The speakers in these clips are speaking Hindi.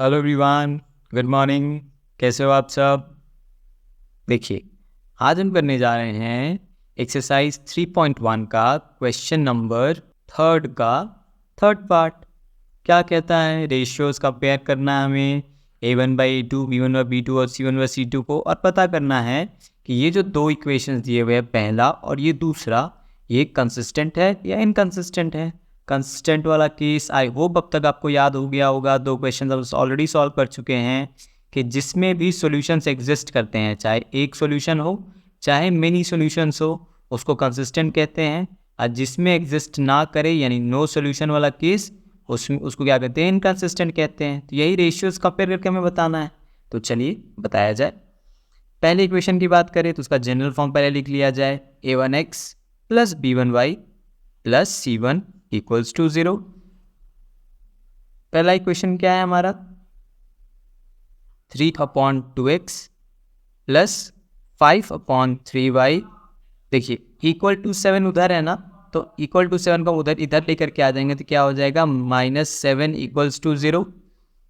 Hello everyone, good morning. कैसे हो आप सब? देखिए, आज हम करने जा रहे हैं एक्सरसाइज 3.1 का क्वेश्चन नंबर थर्ड का थर्ड पार्ट। क्या कहता है? रेशियोज कंपेयर करना है हमें A1/A2, B1/B2 और C1/C2 को, और पता करना है कि ये जो दो इक्वेशंस दिए हुए हैं, पहला और ये दूसरा, ये कंसिस्टेंट है या इनकंसिस्टेंट है। कंसिस्टेंट वाला केस आई होप अब तक आपको याद हो गया होगा। दो क्वेश्चन ऑलरेडी सॉल्व कर चुके हैं कि जिसमें भी सॉल्यूशंस एग्जिस्ट करते हैं, चाहे एक सॉल्यूशन हो चाहे मेनी सॉल्यूशंस हो, उसको कंसिस्टेंट कहते हैं। और जिसमें एग्जिस्ट ना करे यानी नो सॉल्यूशन वाला केस, उसमें उसको क्या कहते हैं? इनकंसिस्टेंट कहते हैं। तो यही रेशियोज कंपेयर करके हमें बताना है। तो चलिए बताया जाए। पहले इक्वेशन की बात करें तो उसका जनरल फॉर्म पहले लिख लिया जाए। A1x plus B1y plus C1 equals to 0। पहला इक्वेशन क्या है हमारा? 3/2x plus 5/3y। देखिए, इक्वल टू 7 उधर है ना, तो इक्वल टू 7 का उधर इधर लेकर के आ जाएंगे तो क्या हो जाएगा? -7 इक्वल्स टू 0।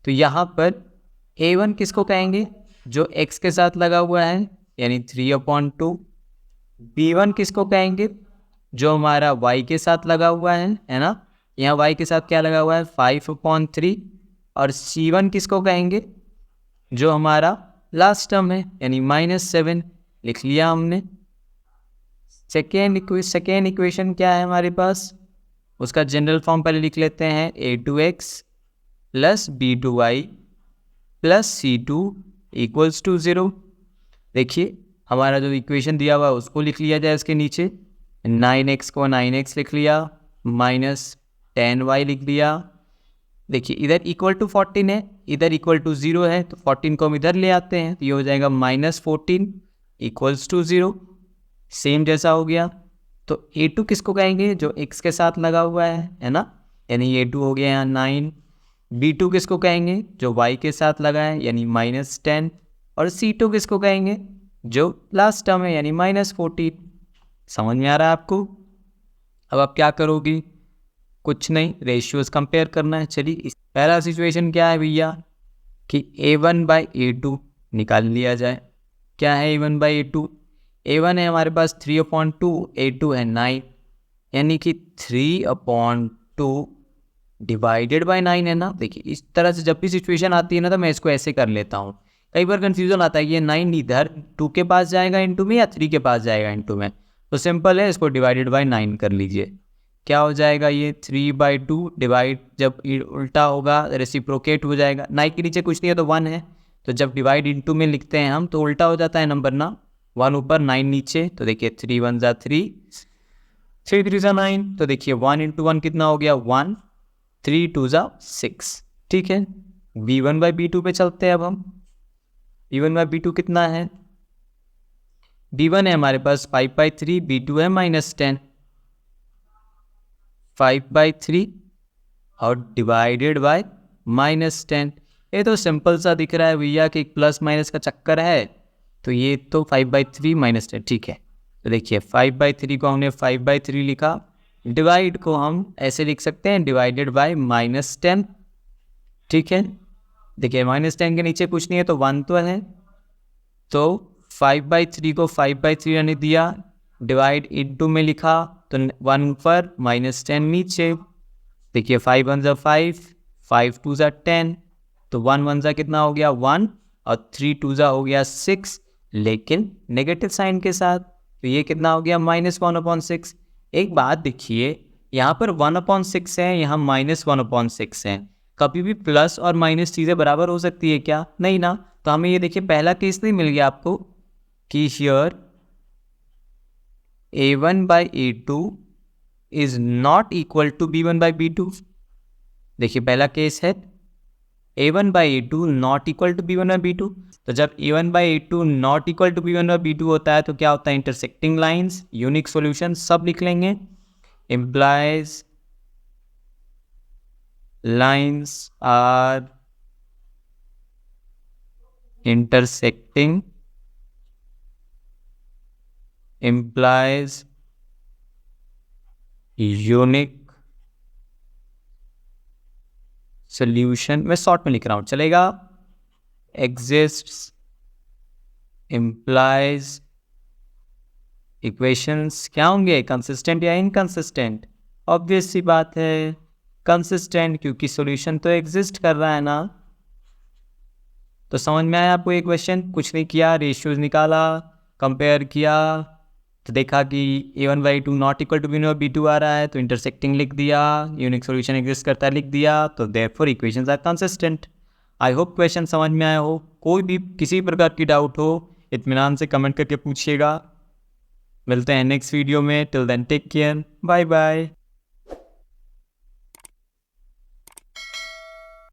तो यहाँ पर A1 किसको कहेंगे? जो x के साथ लगा हुआ है, यानी 3/2। B1 किसको कहेंगे? जो हमारा y के साथ लगा हुआ है ना। यहाँ y के साथ क्या लगा हुआ है? 5/3। और C1 किसको कहेंगे? जो हमारा लास्ट टर्म है, यानी -7। लिख लिया हमने। सेकेंड इक्वेशन क्या है हमारे पास? उसका जनरल फॉर्म पहले लिख लेते हैं। A2x plus B2y plus C2 equals to 0। देखिए, हमारा जो इक्वेशन दिया हुआ है उसको लिख लिया जाए इसके नीचे। 9x को 9x लिख लिया, -10y लिख दिया। देखिए, इधर इक्वल टू 14 है, इधर इक्वल टू 0 है, तो 14 को हम इधर ले आते हैं तो ये हो जाएगा -14 इक्वल्स टू 0। सेम जैसा हो गया। तो A2 किसको कहेंगे? जो x के साथ लगा हुआ है ना, यानी A2 हो गया यहाँ 9। B2 किसको कहेंगे? जो y के साथ लगा है, यानी -10। और C2 किसको कहेंगे? जो लास्ट टर्म है, यानी -14। समझ में आ रहा है आपको? अब आप क्या करोगी? कुछ नहीं, रेशियोज कंपेयर करना है। चलिए, पहला सिचुएशन क्या है भैया कि A1/A2 निकाल लिया जाए। क्या है A1/A2? A1 है हमारे पास 3/2, A2 है 9, यानी कि 3/2 डिवाइडेड बाय 9 है ना। देखिए, इस तरह से जब भी सिचुएशन आती है ना, तो मैं इसको ऐसे कर लेता हूँ। कई बार कंफ्यूजन आता है कि ये 9 इधर 2 के पास जाएगा इंटू में या 3 के पास जाएगा इंटू में। तो सिंपल है, इसको डिवाइडेड बाय 9 कर लीजिए। क्या हो जाएगा? ये 3/2 डिवाइड, जब उल्टा होगा रेसिप्रोकेट हो जाएगा। 9 के नीचे कुछ नहीं है तो 1 है, तो जब डिवाइड इंटू में लिखते हैं हम तो उल्टा हो जाता है नंबर ना। 1 ऊपर 9 नीचे, तो देखिए 3 1 ज़ा 3, 3 3 ज़ा 9। तो देखिए 1 इंटू 1 कितना हो गया? 1, 3 2 ज़ा 6। ठीक है, B1/B2 पे चलते हैं अब हम। B1/B2 कितना है? B1 है हमारे पास 5/3, B2 है -10। 5/3 और डिवाइडेड बाय -10। ये तो सिंपल सा दिख रहा है भैया कि प्लस माइनस का चक्कर है, तो ये तो 5/3 -10। ठीक है, तो देखिए 5/3 को हमने 5/3 लिखा, डिवाइड को हम ऐसे लिख सकते हैं डिवाइडेड बाय -10। ठीक है, देखिए -10 के नीचे कुछ नहीं है तो 1 तो है, तो 5/3 को 5/3 यानी दिया, डिवाइड इंटू में लिखा, तो 1 ऊपर -10 नीचे। देखिए 5 1 ज़ा 5, 5 2 ज़ा 10, तो 1 1 ज़ा कितना हो गया? 1, और 3 2 ज़ा हो गया 6, लेकिन नेगेटिव साइन के साथ। तो ये कितना हो गया? -1/6। एक बात देखिए, यहाँ पर 1/6 है, यहाँ -1/6 है। कभी भी प्लस और माइनस चीज़ें बराबर हो सकती है क्या? नहीं ना। तो हमें ये देखिए पहला केस नहीं मिल गया आपको कि here A1/A2 is not equal to B1/B2। देखिए पहला केस है A1/A2 not equal to B1/B2। तो जब A1/A2 not equal to B1/B2 होता है तो क्या होता है? इंटरसेक्टिंग लाइंस, यूनिक सॉल्यूशन, सब लिख लेंगे। Implies lines are intersecting implies unique solution मैं शॉर्ट में लिख रहा हूँ, चलेगा। एग्जिस्ट्स इम्प्लाइज इक्वेशंस क्या होंगे, कंसिस्टेंट या इनकंसिस्टेंट। ऑब्वियस सी बात है कंसिस्टेंट, क्योंकि सॉल्यूशन तो एग्जिस्ट कर रहा है ना। तो समझ में आया आपको ये क्वेश्चन। कुछ नहीं किया, रेशियोज निकाला, कंपेयर किया, तो देखा कि a1/2 not equal to b2 आ रहा है, तो इंटरसेक्टिंग लिख दिया, यूनिक सॉल्यूशन एग्जिस्ट करता है लिख दिया, तो therefore equations are consistent. I hope question समझ में आया हो। कोई भी किसी प्रकार की डाउट हो इत्मीनान से कमेंट करके पूछिएगा। मिलते हैं नेक्स्ट वीडियो में। Till then take care, bye bye.